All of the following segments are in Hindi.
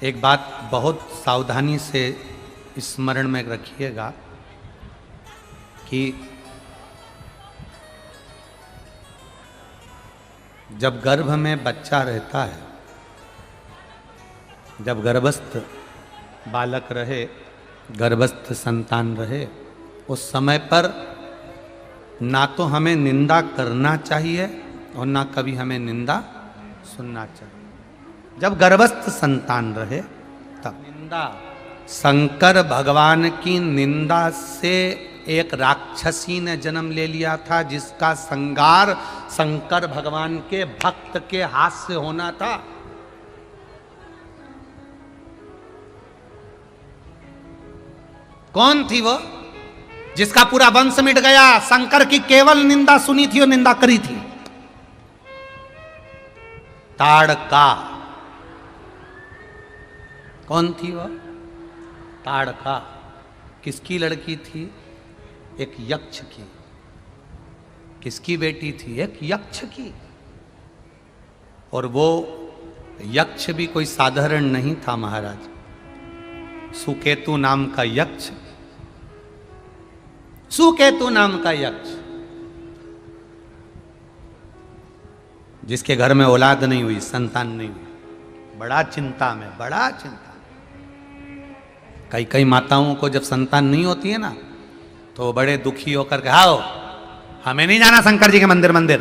एक बात बहुत सावधानी से स्मरण में रखिएगा कि जब गर्भ में बच्चा रहता है, जब गर्भस्थ बालक रहे, गर्भस्थ संतान रहे, उस समय पर ना तो हमें निंदा करना चाहिए और ना कभी हमें निंदा सुनना चाहिए। जब गर्भस्थ संतान रहे तब निंदा, शंकर भगवान की निंदा से एक राक्षसी ने जन्म ले लिया था, जिसका संगार शंकर भगवान के भक्त के हाथ से होना था। कौन थी वो, जिसका पूरा वंश मिट गया? शंकर की केवल निंदा सुनी थी और निंदा करी थी। ताड़का। कौन थी वह? ताड़का। किसकी लड़की थी? एक यक्ष की। किसकी बेटी थी? एक यक्ष की। और वो यक्ष भी कोई साधारण नहीं था महाराज। सुकेतु नाम का यक्ष, सुकेतु नाम का यक्ष, जिसके घर में औलाद नहीं हुई, संतान नहीं हुई, बड़ा चिंता में, बड़ा चिंता। कई कई माताओं को जब संतान नहीं होती है ना, तो बड़े दुखी होकर के, आओ हमें नहीं जाना शंकर जी के मंदिर मंदिर।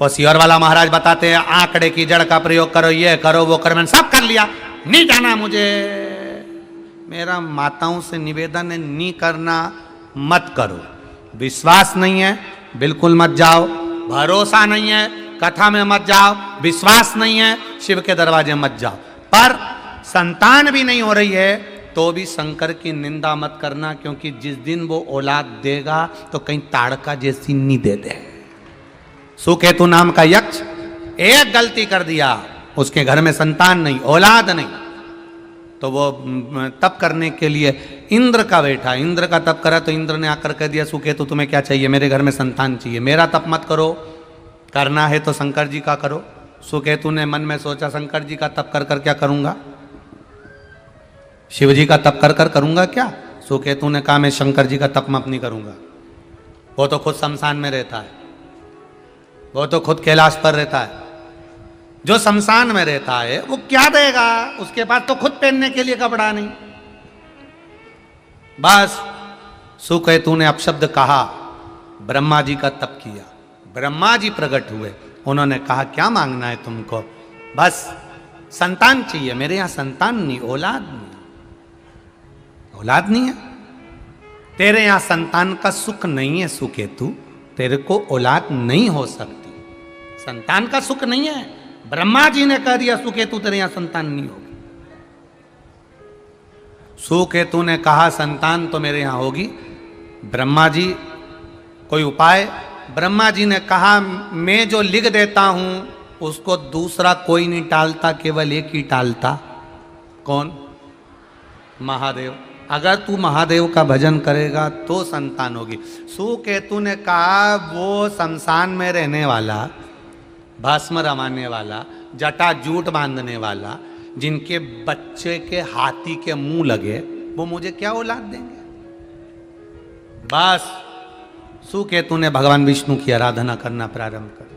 वो सियोर वाला महाराज बताते हैं, आंकड़े की जड़ का प्रयोग करो, ये करो वो करो, मैंने सब कर लिया, नहीं जाना मुझे। मेरा माताओं से निवेदन है, नहीं करना मत करो। विश्वास नहीं है बिल्कुल मत जाओ, भरोसा नहीं है कथा में मत जाओ, विश्वास नहीं है शिव के दरवाजे मत जाओ। पर संतान भी नहीं हो रही है तो भी शंकर की निंदा मत करना, क्योंकि जिस दिन वो औलाद देगा तो कहीं ताड़का जैसी नहीं दे दे। सुकेतु नाम का यक्ष एक गलती कर दिया, उसके घर में संतान नहीं, औलाद नहीं, तो वो तप करने के लिए इंद्र का बैठा, इंद्र का तप करा तो इंद्र ने आकर कह दिया, सुकेतु तुम्हें क्या चाहिए? मेरे घर में संतान चाहिए, मेरा तप मत करो, करना है तो शंकर जी का करो। सुकेतु ने मन में सोचा, शंकर जी का तप कर कर क्या करूंगा, शिव जी का तप कर कर करूंगा क्या? सुकेतु ने कहा, मैं शंकर जी का तप मत नहीं करूंगा। वो तो खुद शमशान में रहता है, वो तो खुद कैलाश पर रहता है। जो शमशान में रहता है वो क्या देगा? उसके पास तो खुद पहनने के लिए कपड़ा नहीं। बस सुकेतु ने अपशब्द कहा, ब्रह्मा जी का तप किया, ब्रह्मा जी प्रकट हुए, उन्होंने कहा, क्या मांगना है तुमको? बस संतान चाहिए, मेरे यहां संतान नहीं, औलाद नहीं, औलाद नहीं है। तेरे यहां संतान का सुख नहीं है सुकेतु, तेरे को औलाद नहीं हो सकती, संतान का सुख नहीं है। ब्रह्मा जी ने कह दिया, सुकेतु तेरे यहां संतान नहीं होगी। सुकेतु ने कहा, संतान तो मेरे यहां होगी, ब्रह्मा जी कोई उपाय? ब्रह्मा जी ने कहा, मैं जो लिख देता हूं उसको दूसरा कोई नहीं टालता, केवल एक ही टालता। कौन? महादेव। अगर तू महादेव का भजन करेगा तो संतान होगी। सुकेतु ने कहा, वो शमशान में रहने वाला, भस्म रमाने वाला, जटा जूट बांधने वाला, जिनके बच्चे के हाथी के मुंह लगे, वो मुझे क्या औलाद देंगे? बस सुकेतु ने भगवान विष्णु की आराधना करना प्रारंभ कर।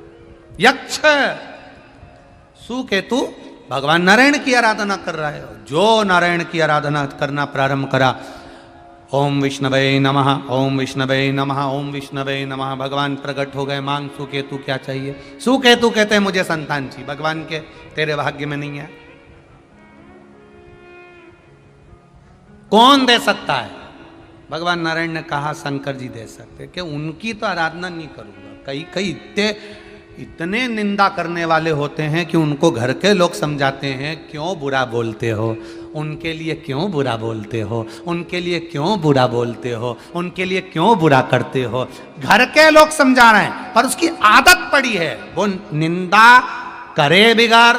यक्ष सुकेतु भगवान नारायण की आराधना कर रहा है। जो नारायण की आराधना करना प्रारंभ करा, ओम विष्णवे नमः, ओम विष्णवे नमः, ओम विष्णवे नमः, भगवान प्रकट हो गए। मांग सुकेतु क्या चाहिए? सुकेतु कहते हैं, मुझे संतान चाहिए। भगवान के तेरे भाग्य में नहीं है। कौन दे सकता है? भगवान नारायण ने कहा, शंकर जी दे सकते, कि उनकी तो आराधना नहीं करूंगा। कई कई इतने निंदा करने वाले होते हैं कि उनको घर के लोग समझाते हैं, क्यों बुरा बोलते हो, उनके लिए क्यों बुरा बोलते हो, उनके लिए क्यों बुरा बोलते हो, उनके लिए क्यों बुरा करते हो। घर के लोग समझा रहे हैं, पर उसकी आदत पड़ी है। वो निंदा करे बिगाड़,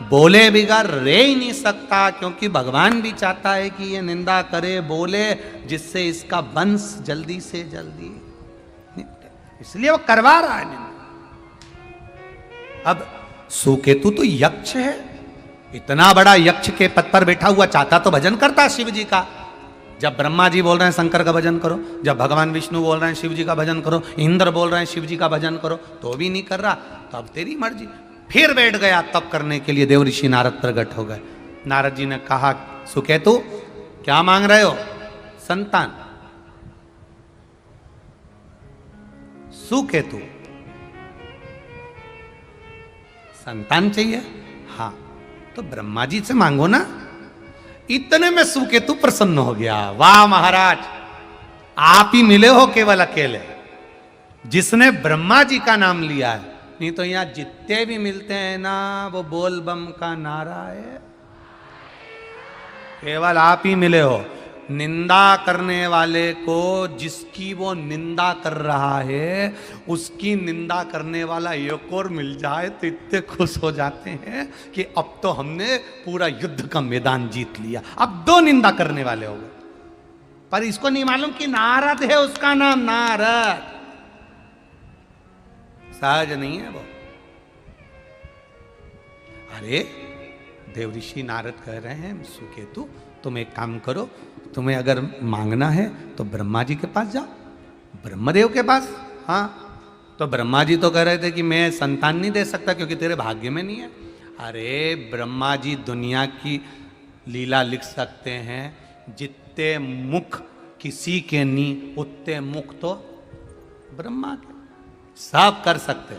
बोले बिगाड़ रह ही नहीं सकता, क्योंकि भगवान भी चाहता है कि ये निंदा करे, बोले, जिससे इसका वंश जल्दी से जल्दी निपटे, इसलिए वो करवा रहा है निंदा। अब सुकेतु तो यक्ष है, इतना बड़ा यक्ष के पद पर बैठा हुआ, चाहता तो भजन करता शिव जी का। जब ब्रह्मा जी बोल रहे हैं शंकर का भजन करो, जब भगवान विष्णु बोल रहे हैं शिव जी का भजन करो, इंद्र बोल रहे हैं शिव जी का भजन करो, तो भी नहीं कर रहा। तो अब तेरी मर्जी। फिर बैठ गया तप करने के लिए। देव ऋषि नारद प्रकट हो गए। नारद जी ने कहा, सुकेतु क्या मांग रहे हो? संतान। सुकेतु संतान चाहिए? हाँ, तो ब्रह्मा जी से मांगो ना। इतने में सुकेतु प्रसन्न हो गया। वाह महाराज, आप ही मिले हो केवल अकेले जिसने ब्रह्मा जी का नाम लिया है। नहीं तो यहां जितने भी मिलते हैं ना, वो बोल बम का नारा है। केवल आप ही मिले हो। निंदा करने वाले को, जिसकी वो निंदा कर रहा है, उसकी निंदा करने वाला एक और मिल जाए तो इतने खुश हो जाते हैं कि अब तो हमने पूरा युद्ध का मैदान जीत लिया। अब 2 निंदा करने वाले हो गए। पर इसको नहीं मालूम कि नारद है उसका नाम। नारद सहज नहीं है वो। अरे देव ऋषि नारद कह रहे हैं, सुकेतु तुम एक काम करो, तुम्हें अगर मांगना है तो ब्रह्मा जी के पास जाओ, ब्रह्मदेव के पास। हाँ, तो ब्रह्मा जी तो कह रहे थे कि मैं संतान नहीं दे सकता क्योंकि तेरे भाग्य में नहीं है। अरे ब्रह्मा जी दुनिया की लीला लिख सकते हैं। जितने मुख किसी के नहीं, उतने मुख तो ब्रह्मा के। सब कर सकते।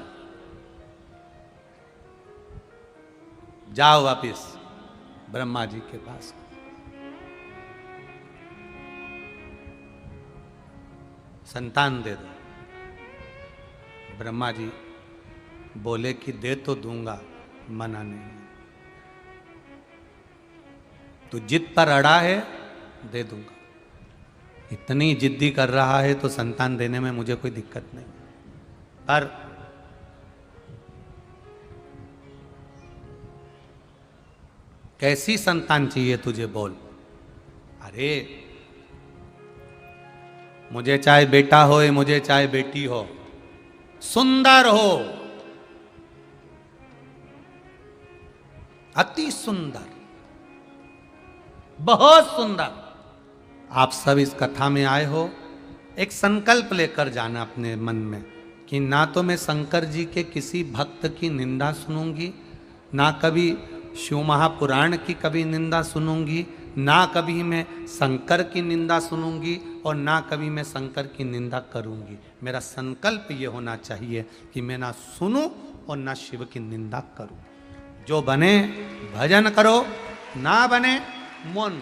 जाओ वापिस ब्रह्मा जी के पास। संतान दे दो। ब्रह्मा जी बोले कि दे तो दूंगा, मना नहीं। तो जिद पर अड़ा है, दे दूंगा। इतनी जिद्दी कर रहा है तो संतान देने में मुझे कोई दिक्कत नहीं। पर कैसी संतान चाहिए तुझे बोल। अरे मुझे चाहे बेटा हो, मुझे चाहे बेटी हो, सुंदर हो, अति सुंदर, बहुत सुंदर। आप सब इस कथा में आए हो, एक संकल्प लेकर जाना अपने मन में कि ना तो मैं शंकर जी के किसी भक्त की निंदा सुनूंगी, ना कभी शिव महापुराण की कभी निंदा सुनूंगी, ना कभी मैं शंकर की निंदा सुनूंगी, और ना कभी मैं शंकर की निंदा करूंगी। मेरा संकल्प ये होना चाहिए कि मैं ना सुनूं और ना शिव की निंदा करूं। जो बने भजन करो, ना बने मौन।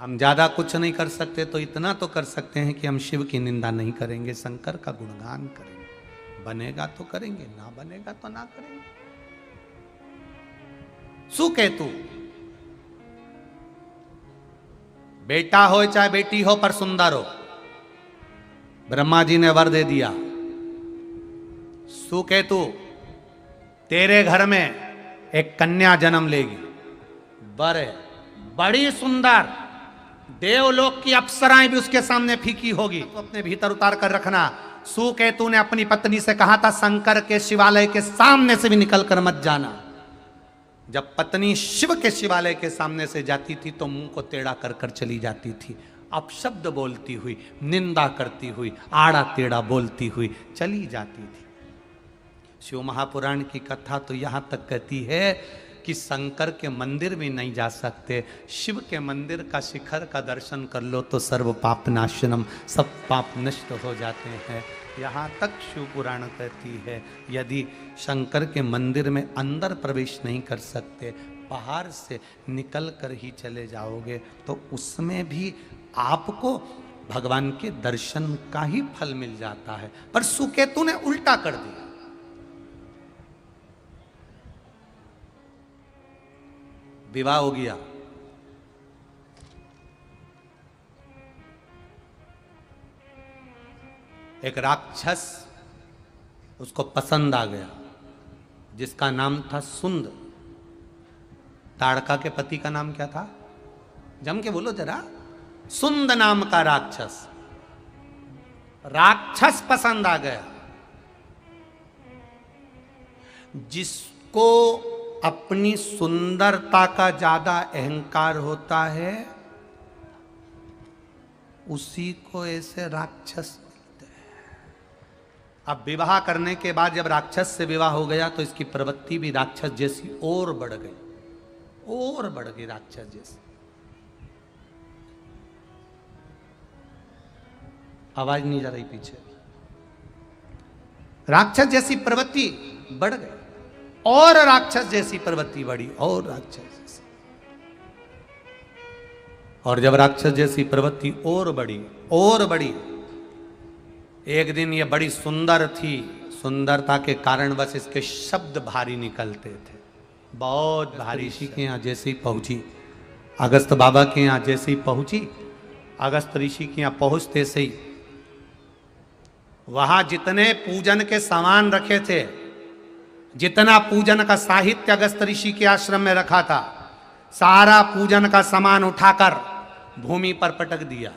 हम ज्यादा कुछ नहीं कर सकते तो इतना तो कर सकते हैं कि हम शिव की निंदा नहीं करेंगे, शंकर का गुणगान करेंगे। बनेगा तो करेंगे, ना बनेगा तो ना करेंगे। सुकेतु बेटा हो चाहे बेटी हो पर सुंदर हो। ब्रह्मा जी ने वर दे दिया, सुकेतु तेरे घर में एक कन्या जन्म लेगी। वर बड़ी सुंदर, देवलोक की अप्सराएं भी उसके सामने फीकी होगी। तो अपने भीतर उतार कर रखना। सुकेतु ने अपनी पत्नी से कहा था, शंकर के शिवालय के सामने से भी निकल कर मत जाना। जब पत्नी शिव के शिवालय के सामने से जाती थी तो मुंह को टेढ़ा कर कर चली जाती थी, अपशब्द बोलती हुई, निंदा करती हुई, आड़ा टेढ़ा बोलती हुई चली जाती थी। शिव महापुराण की कथा तो यहां तक कहती है कि शंकर के मंदिर भी नहीं जा सकते। शिव के मंदिर का शिखर का दर्शन कर लो तो सर्व पाप नाशनम, सब पाप नष्ट हो जाते हैं। यहाँ तक शिव पुराण कहती है यदि शंकर के मंदिर में अंदर प्रवेश नहीं कर सकते, बाहर से निकल कर ही चले जाओगे तो उसमें भी आपको भगवान के दर्शन का ही फल मिल जाता है। पर सुकेतु ने उल्टा कर दिया। विवाह हो गया, एक राक्षस उसको पसंद आ गया जिसका नाम था सुंद। ताड़का के पति का नाम क्या था? जम के बोलो जरा। सुंद नाम का राक्षस, राक्षस पसंद आ गया। जिस जिसको अपनी सुंदरता का ज्यादा अहंकार होता है उसी को ऐसे राक्षस मिलते हैं। अब विवाह करने के बाद जब राक्षस से विवाह हो गया तो इसकी प्रवृत्ति भी राक्षस जैसी और बढ़ गई राक्षस जैसी। आवाज नहीं जा रही पीछे। राक्षस जैसी प्रवृत्ति बढ़ गई और राक्षस जैसी प्रवृत्ति बढ़ी और राक्षस जैसी, और जब राक्षस जैसी प्रवृत्ति और बढ़ी, एक दिन ये बड़ी सुंदर थी, सुंदरता के कारण बस इसके शब्द भारी निकलते थे, बहुत भारी। ऋषि के यहाँ जैसे ही पहुंची, अगस्त बाबा के यहाँ जैसे ही पहुंची, अगस्त ऋषि के यहाँ पहुंचते से ही वहां जितने पूजन के सामान रखे थे, जितना पूजन का साहित्य अगस्त ऋषि के आश्रम में रखा था, सारा पूजन का सामान उठाकर भूमि पर पटक दिया।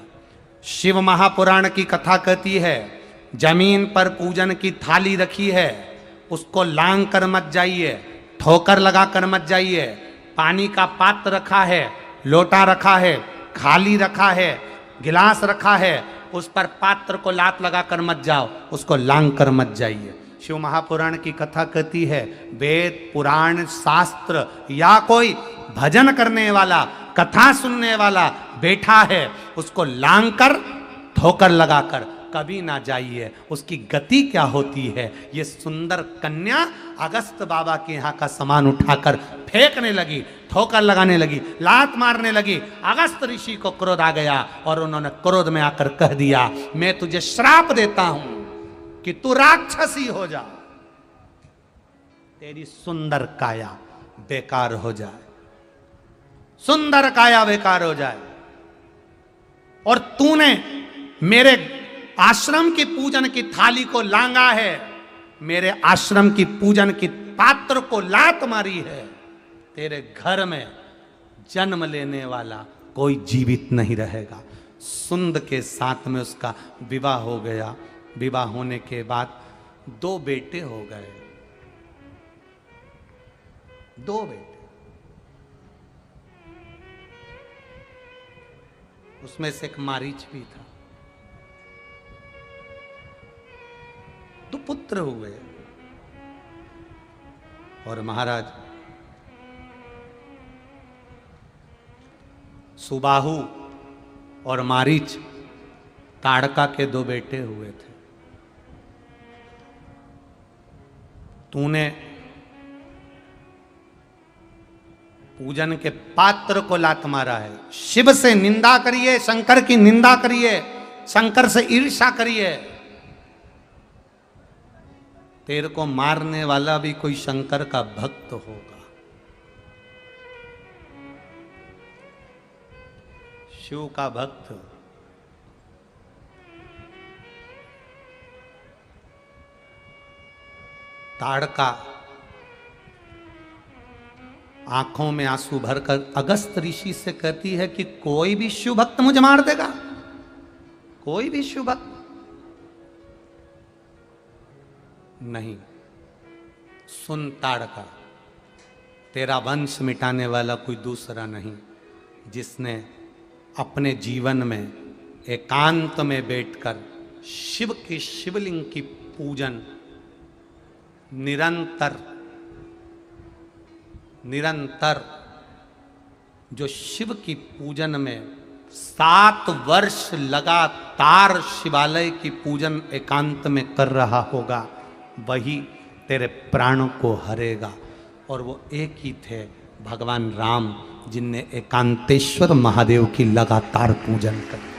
शिव महापुराण की कथा कहती है जमीन पर पूजन की थाली रखी है, उसको लांग कर मत जाइए, ठोकर लगा कर मत जाइए। पानी का पात्र रखा है, लोटा रखा है, खाली रखा है, गिलास रखा है, उस पर पात्र को लात लगा कर मत जाओ, उसको लांग कर मत जाइए। शिव महापुराण की कथा कहती है वेद पुराण शास्त्र या कोई भजन करने वाला, कथा सुनने वाला बैठा है, उसको लांग कर ठोकर लगाकर कभी ना जाइए। उसकी गति क्या होती है? ये सुंदर कन्या अगस्त बाबा के यहाँ का सामान उठाकर फेंकने लगी, ठोकर लगाने लगी, लात मारने लगी। अगस्त ऋषि को क्रोध आ गया और उन्होंने क्रोध में आकर कह दिया मैं तुझे श्राप देता हूं कि तू राक्षसी हो जा, तेरी सुंदर काया बेकार हो जाए, सुंदर काया बेकार हो जाए। और तूने मेरे आश्रम की पूजन की थाली को लांगा है, मेरे आश्रम की पूजन की पात्र को लात मारी है, तेरे घर में जन्म लेने वाला कोई जीवित नहीं रहेगा। सुंद के साथ में उसका विवाह हो गया। विवाह होने के बाद 2 बेटे हो गए, 2 बेटे। उसमें से एक मारीच भी था। 2 पुत्र हुए और महाराज सुबाहु और मारीच ताड़का के 2 बेटे हुए थे। तूने पूजन के पात्र को लात मारा है। शिव से निंदा करिए, शंकर की निंदा करिए, शंकर से ईर्ष्या करिए, तेरे को मारने वाला भी कोई शंकर का भक्त होगा। शिव का भक्त ताड़का आंखों में आंसू भरकर अगस्त ऋषि से कहती है कि कोई भी शिव भक्त मुझे मार देगा, कोई भी शिव भक्त नहीं। सुन ताड़का, तेरा वंश मिटाने वाला कोई दूसरा नहीं, जिसने अपने जीवन में एकांत में बैठकर शिव की शिवलिंग की पूजन निरंतर जो शिव की पूजन में 7 वर्ष लगातार शिवालय की पूजन एकांत में कर रहा होगा, वही तेरे प्राणों को हरेगा। और वो एक ही थे भगवान राम, जिनने एकांतेश्वर महादेव की लगातार पूजन करी।